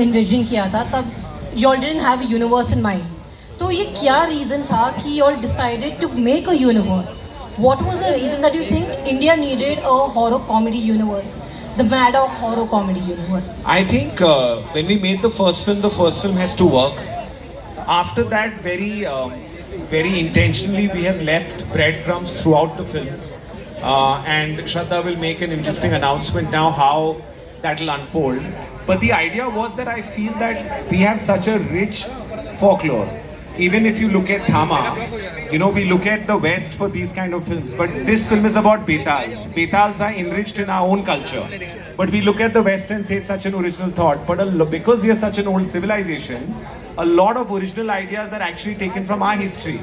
envision किया था तब you all didn't have a universe in mind. तो ये क्या reason था कि you all decided to make a universe? What was the reason that you think India needed a horror comedy universe? The Maddock horror comedy universe. I think when we made the first film has to work. After that, very intentionally, we have left breadcrumbs throughout the films. And Shraddha will make an interesting announcement now how that will unfold. But the idea was that I feel that we have such a rich folklore. Even if you look at Thama, we look at the West for these kind of films. But this film is about Betals. Betals are enriched in our own culture. But we look at the West and say it's such an original thought. But because we are such an old civilization, a lot of original ideas are actually taken from our history.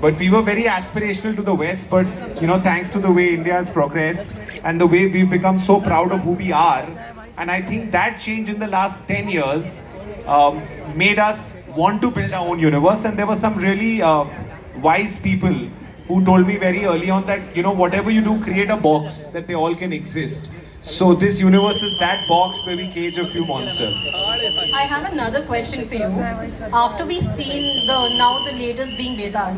But we were very aspirational to the West, but thanks to the way India has progressed and the way we've become so proud of who we are, and I think that change in the last 10 years made us want to build our own universe. And there were some really wise people who told me very early on that whatever you do, create a box that they all can exist. So this universe is that box where we cage a few monsters. I have another question for you. After we've seen the latest being Vedal,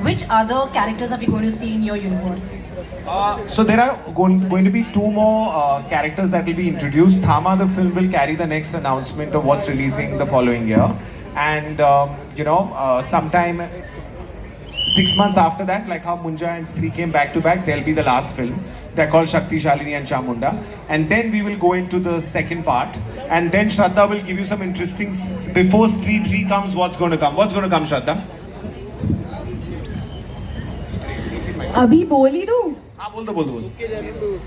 which other characters are we going to see in your universe? So there are going to be two more characters that will be introduced. Thama, the film, will carry the next announcement of what's releasing the following year. And sometime 6 months after that, like how Munja and Stree came back to back, they'll be the last film. They're called Shakti, Shalini and Chamunda. And then we will go into the second part. And then Shraddha will give you some interesting... Before Stree 3 comes, what's going to come? What's going to come, Shraddha? अभी बोल ही दूँ? हाँ, बोल दो.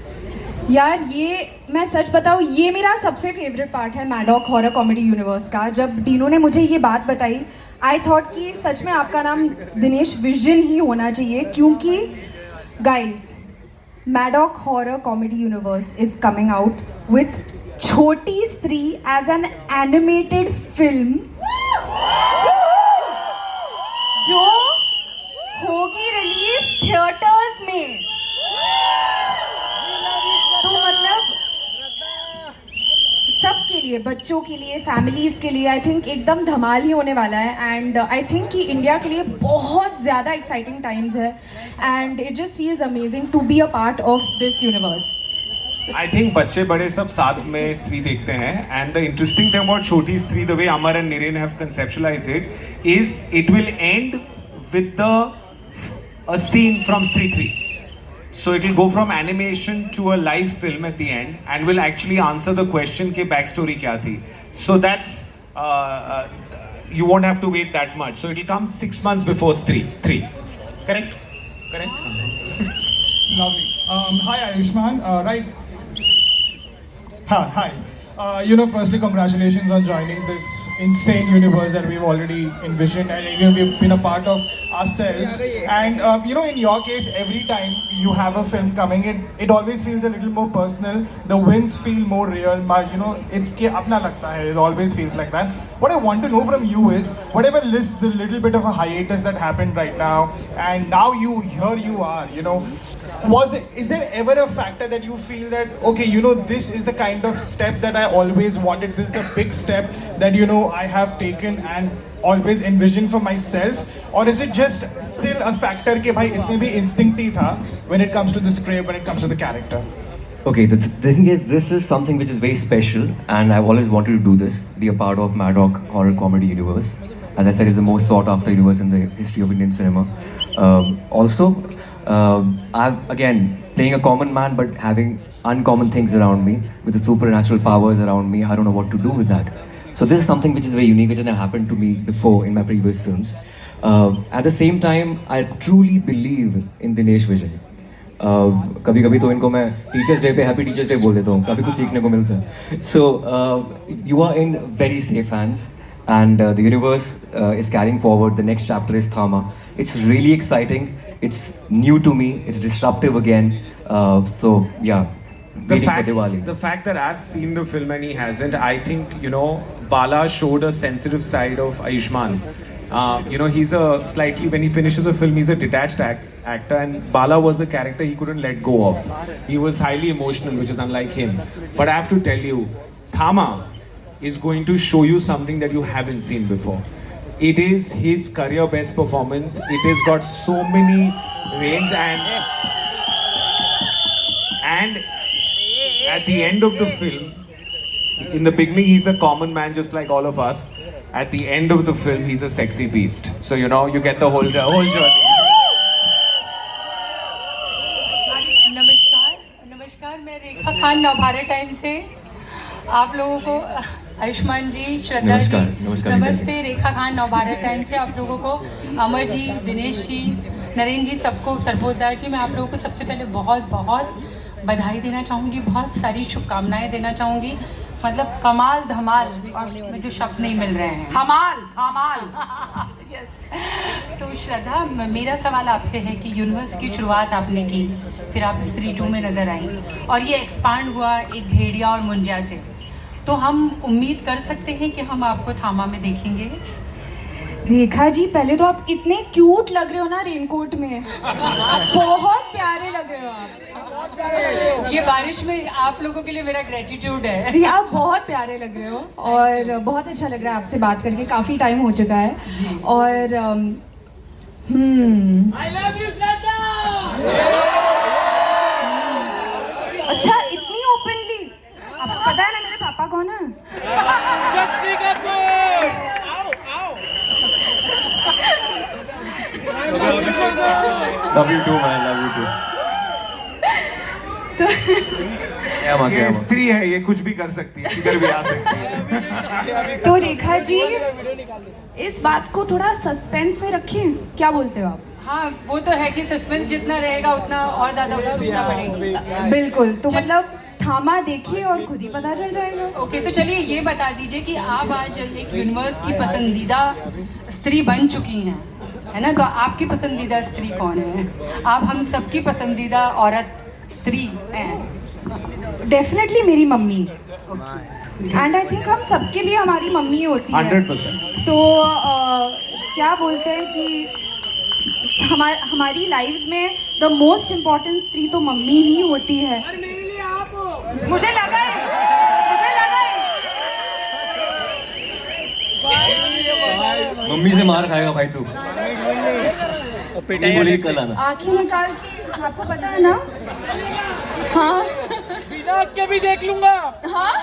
यार ये मैं सच बताऊँ, ये मेरा सबसे फेवरेट पार्ट है मैडॉक हॉरर कॉमेडी यूनिवर्स का. जब डीनो ने मुझे ये बात बताई, आई थॉट कि सच में आपका नाम दिनेश विजन ही होना चाहिए, क्योंकि guys Maddock horror comedy universe is coming out with छोटी स्त्री एज एन एनिमेटेड फिल्म जो होगी रिलीज थिएटर्स में. तो मतलब सबके लिए, बच्चों के लिए, फैमिलीज़ के लिए आई थिंक एकदम धमाल ही होने वाला है. एंड आई थिंक कि इंडिया के लिए बहुत ज़्यादा एक्साइटिंग टाइम्स है and it just feels amazing to be a part of this universe. I think बच्चे बड़े सब साथ में स्त्री देखते हैं. And the interesting thing about छोटी स्त्री, the way Amar and Niren have conceptualized it, is it will end with a scene from Stree 3. So it will go from animation to a live film at the end, and will actually answer the question कि backstory क्या थी. So that's you won't have to wait that much. So it will come 6 months before Stree 3. Correct? Lovely. Hi Ayushman. Right. Hi. Firstly, congratulations on joining this insane universe that we've already envisioned, and we've been a part of ourselves. And in your case, every time you have a film coming, it always feels a little more personal. The wins feel more real. It's ke apna lagta hai. It always feels like that. What I want to know from you is, whatever lists the little bit of a hiatus that happened right now, and now here you are, is there ever a factor that you feel that, okay, this is the kind of step that I always wanted, this is the big step that, I have taken and always envisioned for myself? Or is it just still a factor ke bhai isme bhi instinct hi tha when it comes to the script, when it comes to the character? Okay, the thing is, this is something which is very special, and I've always wanted to do this, be a part of Maddock Horror Comedy Universe. As I said, it's the most sought after universe in the history of Indian cinema. I'm again playing a common man, but having uncommon things around me, with the supernatural powers around me. I don't know what to do with that. So this is something which is very unique, which has never happened to me before in my previous films. At the same time, I truly believe in Dinesh Vision. कभी कभी तो इनको मैं teachers day पे happy teachers day बोल देता हूँ, काफ़ी कुछ सीखने को मिलता है. So you are in very safe hands, and the universe is carrying forward. The next chapter is Thama. It's really exciting. It's new to me. It's disruptive again. So yeah, the fact that I've seen the film and he hasn't, I think Bala showed a sensitive side of Ayushman. He's when he finishes a film, he's a detached actor, and Bala was a character he couldn't let go of. He was highly emotional, which is unlike him. But I have to tell you, Thama is going to show you something that you haven't seen before. It is his career best performance. It has got so many range, and at the end of the film, in the beginning he's a common man just like all of us. At the end of the film, he's a sexy beast. So you know, you get the whole journey. नमस्कार, मैं रेखा Khan Navbharat time से आप लोगों को आयुष्मान जी, श्रद्धा जी, नमस्कार नमस्ते। रेखा Khan Navbharat time से आप लोगों को, अमर जी, दिनेश जी, नरेंद्र जी, सबको, सरबोधा जी, मैं आप लोगों को सबसे पहले बहुत बहुत बधाई देना चाहूँगी, बहुत सारी शुभकामनाएं देना चाहूँगी। मतलब कमाल धमाल, और मुझे शब्द नहीं मिल रहे हैं। धमाल यस। तो श्रद्धा, मेरा सवाल आपसे है कि यूनिवर्स की शुरुआत आपने की, फिर आप स्त्री 2 में नज़र आई, और ये एक्सपांड हुआ एक भेड़िया और मुंजिया से। तो हम उम्मीद कर सकते हैं कि हम आपको थामा में देखेंगे? रेखा जी, पहले तो आप इतने क्यूट लग रहे हो ना रेनकोट में, बहुत प्यारे लग रहे हो आप। ये बारिश में आप लोगों के लिए मेरा ग्रेटिट्यूड है। अरे आप बहुत प्यारे लग रहे हो, और बहुत अच्छा लग रहा है आपसे बात करके, काफ़ी टाइम हो चुका है। और I love you, श्रद्धा। अच्छा, इतनी ओपनली? आपको पता है ना मेरे पापा कौन है? Love you too, man. Love you too. ये स्त्री है, ये कुछ भी कर सकती है, किधर भी आ सकती है। तो रेखा जी, इस बात को थोड़ा सस्पेंस में रखें, क्या बोलते हो आप? हाँ, वो तो है कि सस्पेंस जितना रहेगा उतना और ज़्यादा उत्सुकता बढ़ेगी। बिल्कुल। तो मतलब थामा देखिए और खुद ही पता चल जाएगा। ओके, तो चलिए ये बता दीजिए कि आप आज एक यूनिवर्स की पसंदीदा स्त्री बन चुकी हैं, है ना? तो आपकी पसंदीदा स्त्री कौन है? आप हम सबकी पसंदीदा औरत स्त्री हैं। डेफिनेटली मेरी मम्मी। एंड आई थिंक हम सबके लिए हमारी मम्मी होती है। 100%। तो क्या बोलते हैं कि हमारी लाइफ्स में द मोस्ट इम्पॉर्टेंट स्त्री तो मम्मी ही होती है। मुझे लगा है। मम्मी से मार खाएगा भाई तू। बोली कल आना। आंखें निकाल के, आपको पता है ना? हाँ, बिना के भी देख लूंगा। हाँ,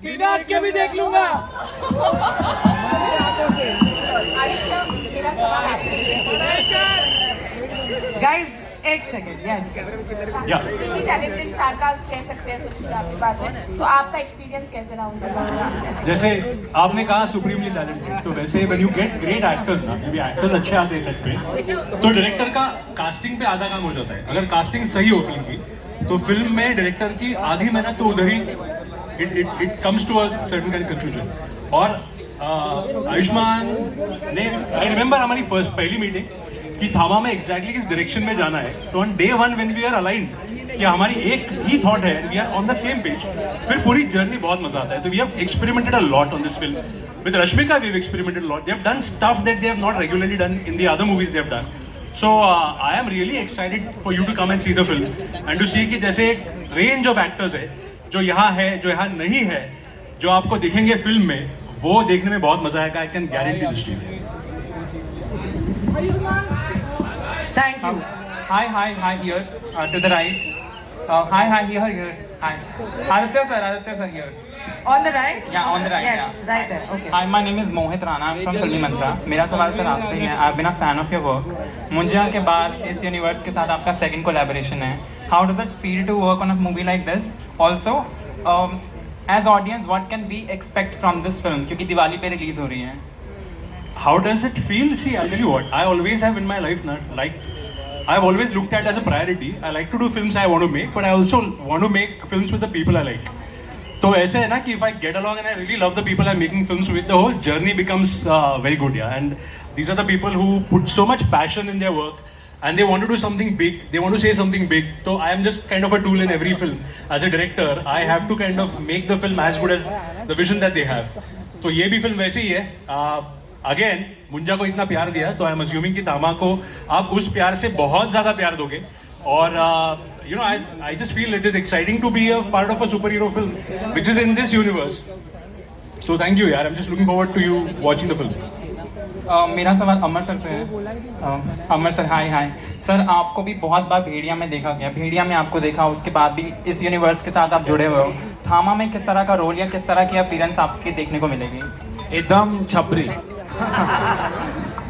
बिना के भी देख लूंगा। मेरा सवाल आपके लिए। गाइस, एक सेकंड। यस, टैलेंटेड स्टारकास्ट कह सकते हैं फिल्म आपके पास है, तो आपका एक्सपीरियंस कैसे रहा उनके साथ? जैसे आपने कहा सुप्रीमली टैलेंटेड, तो वैसे when you get great actors ना, ये भी एक्टर्स अच्छे आते हैं सेट पे, तो डायरेक्टर का कास्टिंग पे आधा काम हो जाता है। अगर कास्टिंग सही हो फिल्म की, तो फिल्म में डायरेक्टर की आधी मेहनत तो उधर ही it comes to a certain kind conclusion. और आयुष्मान ने, आई रिमेंबर हमारी पहली मीटिंग कि थामा में एग्जैक्टली किस डायरेक्शन में जाना है, तो on day 1 when we are aligned कि हमारी एक ही थॉट है, we are on the same page, फिर पूरी जर्नी बहुत मजा आता है। तो we have experimented a lot on this film with Rashmika. We have experimented a lot. They have done stuff that they have not regularly done in the other movies they have done. So I am really excited for you to come and see the film and to see कि जैसे एक range of actors है जो यहाँ है, जो यहाँ नहीं है, जो आपको दिखेंगे फिल्म में, वो देखने में बहुत मजा आएगा। I can guarantee this to you. Thank you. Hi, here, to the right. Hi, here. Hi. Aditya sir, here. On the right? Yeah, on the right. Yes, yeah. right there. Okay. Hi, my name is Mohit Rana. I'm from Filmi Mantra. मेरा सवाल sir आपसे ही है। I've been a fan of your work. Munjya के बाद इस universe के साथ आपका सेकंड कोलैबोरेशन है। How does it feel to work on a movie like this? Also, as audience, what can we expect from this film? क्योंकि दिवाली पे release हो रही है। How does it feel? See, I'll tell you what, I always have in my life, I've always looked at as a priority. I like to do films I want to make, but I also want to make films with the people I like. तो ऐसे है ना कि if I get along and I really love the people I'm making films with, the whole journey becomes very good, yeah. And these are the people who put so much passion in their work and they want to do something big. They want to say something big. So I am just kind of a tool in every film. As a director, I have to kind of make the film as good as the vision that they have. तो ये भी film वैसे ही है। Again मुंजा को इतना प्यार दिया, तो आई एम अज्यूमिंग कि तामा को आप उस प्यार से बहुत ज़्यादा प्यार दोगे। और you know, I just feel it is exciting to be a part of a super hero film which is in this universe. So thank you, yaar. I'm just looking forward to you watching the film. मेरा सवाल अमर sir से है। अमर sir, हाय hi sir, आपको भी बहुत बार भेड़िया में देखा गया, भेड़िया में आपको देखा, उसके बाद भी इस यूनिवर्स के साथ आप जुड़े हुए हो। थामा में किस तरह का रोल या किस तरह की अपीयरेंस आपकी देखने को मिलेगी? एकदम छपरी।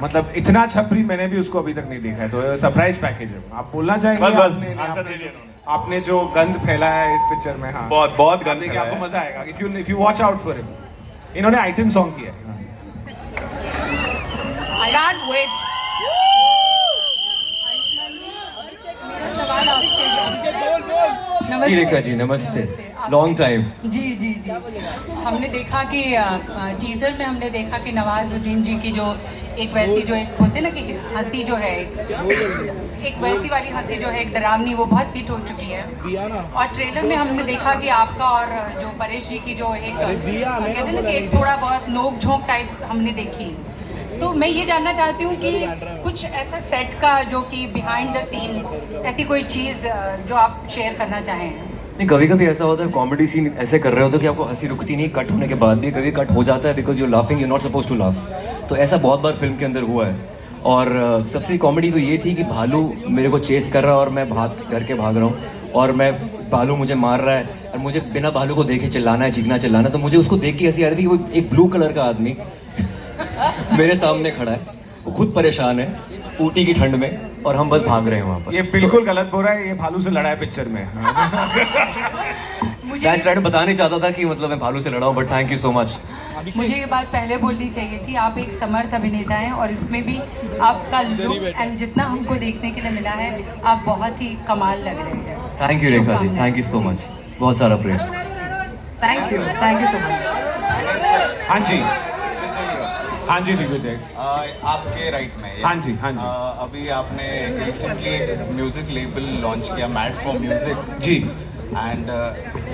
मतलब इतना छपरी मैंने भी उसको अभी तक नहीं देखा है, तो सरप्राइज पैकेज है। आप बोलना चाहेंगे? आपने जो गंद फैलाया है इस पिक्चर में, हाँ बहुत गंद देखिए, आपको मजा आएगा if you watch out for him. इन्होंने आइटम सॉन्ग किया है। I can't wait. मेरा सवाल आपसे है। जी रेखा जी, नमस्ते। Long time. जी जी जी, हमने देखा कि टीजर में हमने देखा कि नवाजुद्दीन जी की जो एक वैसी जो एक बोलते ना कि हंसी जो है एक वैसी वाली हंसी जो है एक डरावनी, वो बहुत हिट हो चुकी है। और ट्रेलर में हमने देखा कि आपका और जो परेश जी की जो एक कहते हैं ना कि एक थोड़ा बहुत नोक झोंक टाइप हमने देखी। तो मैं ये जानना चाहती हूँ कि कुछ ऐसा सेट का जो कि बिहाइंड द सीन ऐसी कोई चीज़ जो आप शेयर करना चाहें। नहीं, कभी कभी ऐसा होता है कॉमेडी सीन ऐसे कर रहे होते हो कि आपको हंसी रुकती नहीं, कट होने के बाद भी कभी कट हो जाता है because you laughing, you not suppose to laugh. तो ऐसा बहुत बार फिल्म के अंदर हुआ है। और सबसे कॉमेडी तो ये थी कि भालू मेरे को चेस कर रहा है और मैं डर के भाग रहा हूँ, और भालू मुझे मार रहा है और मुझे बिना भालू को देखे चिल्लाना है, चीखना चिल्लाना। तो मुझे उसको देख के हंसी आ रही थी कि वो एक ब्लू कलर का आदमी मेरे सामने खड़ा है, वो खुद परेशान है ऊटी की ठंड में, और हम बस भाग रहे हैं वहाँ पर। ये बिल्कुल गलत बोल रहा है, ये भालू से लड़ा है पिक्चर में। मुझे बताने चाहता था कि मतलब मैं भालू से लड़ा हूँ, but thank you so much. मुझे ये बात पहले बोलनी चाहिए थी, आप एक समर्थ अभिनेता हैं और इसमें भी आपका लुक एंड जितना हमको देखने के लिए मिला है, आप बहुत ही कमाल लग रहे हैं। Thank you Rekha ji, thank you so much, बहुत सारा प्रेम। Thank you so much. हाँ जी, हाँ जी दिग्विजय। आपके राइट में हाँ जी, हाँ जी। अभी आपने रिसेंटली एक म्यूजिक लेबल लॉन्च किया, mad for music ji. And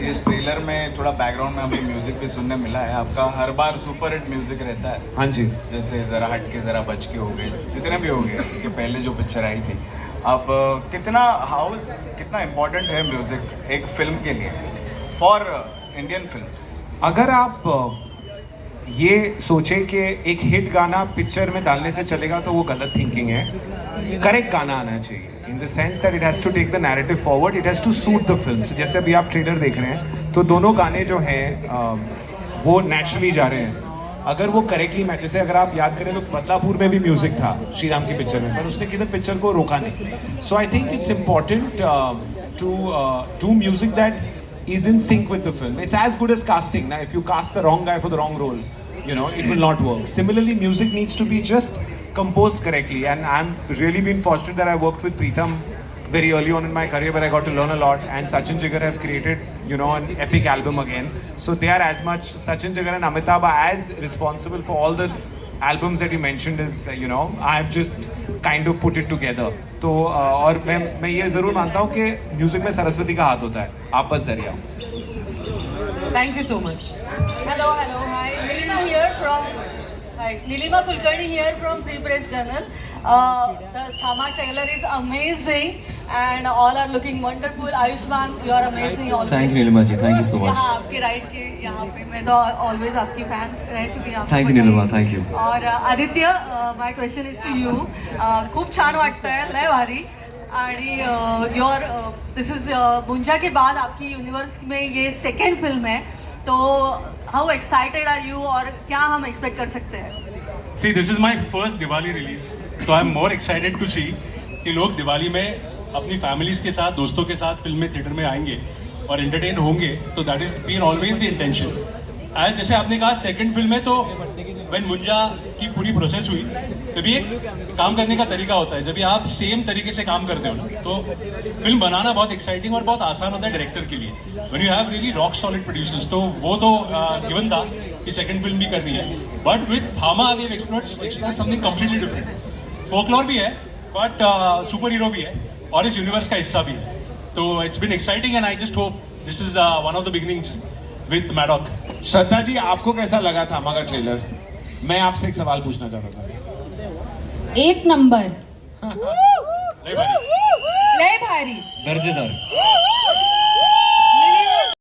इस ट्रेलर में थोड़ा बैकग्राउंड में हमें म्यूजिक भी सुनने मिला है। आपका हर बार सुपर हिट म्यूजिक रहता है। हाँ जी। जैसे ज़रा हट के ज़रा बच के हो गए, जितने भी हो गए इसके पहले जो पिक्चर आई थी। अब कितना इम्पोर्टेंट है म्यूजिक एक फिल्म के लिए, फॉर इंडियन फिल्म्स? अगर आप ये सोचे कि एक हिट गाना पिक्चर में डालने से चलेगा तो वो गलत थिंकिंग है। करेक्ट गाना आना चाहिए in the sense that it has to take the narrative forward, it has to suit the film. So, जैसे अभी आप ट्रेलर देख रहे हैं तो दोनों गाने जो हैं वो नेचुरली जा रहे हैं। अगर वो करेक्टली मैच, जैसे अगर आप याद करें तो बदलापुर में भी म्यूजिक था श्री राम की पिक्चर में, पर उसने किधर पिक्चर को रोका नहीं। So I think it's important to do music that is in sync with the film. It's as good as casting. Now, if you cast the wrong guy for the wrong role, you know, it will not work. Similarly, music needs to be just composed correctly. And I'm really been fortunate that I worked with Preetham very early on in my career, where I got to learn a lot. And Sachin Jigar have created, you know, an epic album again. So they are as much, Sachin Jigar and Amitabh are as responsible for all the albums that you mentioned as, you know, I've just kind of put it together. तो और मैं ये ज़रूर मानता हूँ कि music में सरस्वती का हाथ होता है, आप बस जरिया। Thank you so much. Hello, hi. Nilima Kulkarni here from Free Press Journal. The Thama trailer is amazing and all are looking wonderful. Ayushman, you are amazing always. Thank you Nilima ji, thank you so much. यहाँ आपके right के यहाँ पे मैं तो always आपकी fan रह चुकी हूँ। Thank you Nilima, thank you. और Aditya, my question is to you. खूप छान वाटतंय, लय भारी। आणि योर दिस इज मुंजा के बाद आपकी यूनिवर्स में ये सेकेंड फिल्म है, तो हाउ एक्साइटेड आर यू और क्या हम एक्सपेक्ट कर सकते हैं? See, this is my first Diwali release, तो I'm more excited to see कि लोग दिवाली में अपनी फैमिलीज के साथ, दोस्तों के साथ फिल्म में थिएटर में आएंगे और एंटरटेन होंगे। तो that is been always the intention. आज जैसे आपने कहा सेकंड फिल्म में, तो व्हेन मुंजा की पूरी प्रोसेस हुई तभी एक काम करने का तरीका होता है। जब भी आप सेम तरीके से काम करते हो ना, तो फिल्म बनाना बहुत एक्साइटिंग और बहुत आसान होता है डायरेक्टर के लिए। When you have really rock solid producers, तो वो तो गिवन था कि सेकंड फिल्म भी करनी है। But with Thamma we have explored something completely different. Folklore भी है बट सुपर हीरो भी है और इस यूनिवर्स का हिस्सा भी है। तो it's been exciting and I just hope this is one of the beginnings with Maddock. Shraddha ji, आपको कैसा लगा थामा का ट्रेलर? मैं आपसे एक सवाल पूछना चाह रहा था। एक नंबर ले भारी। ले भारी दर्जेदार।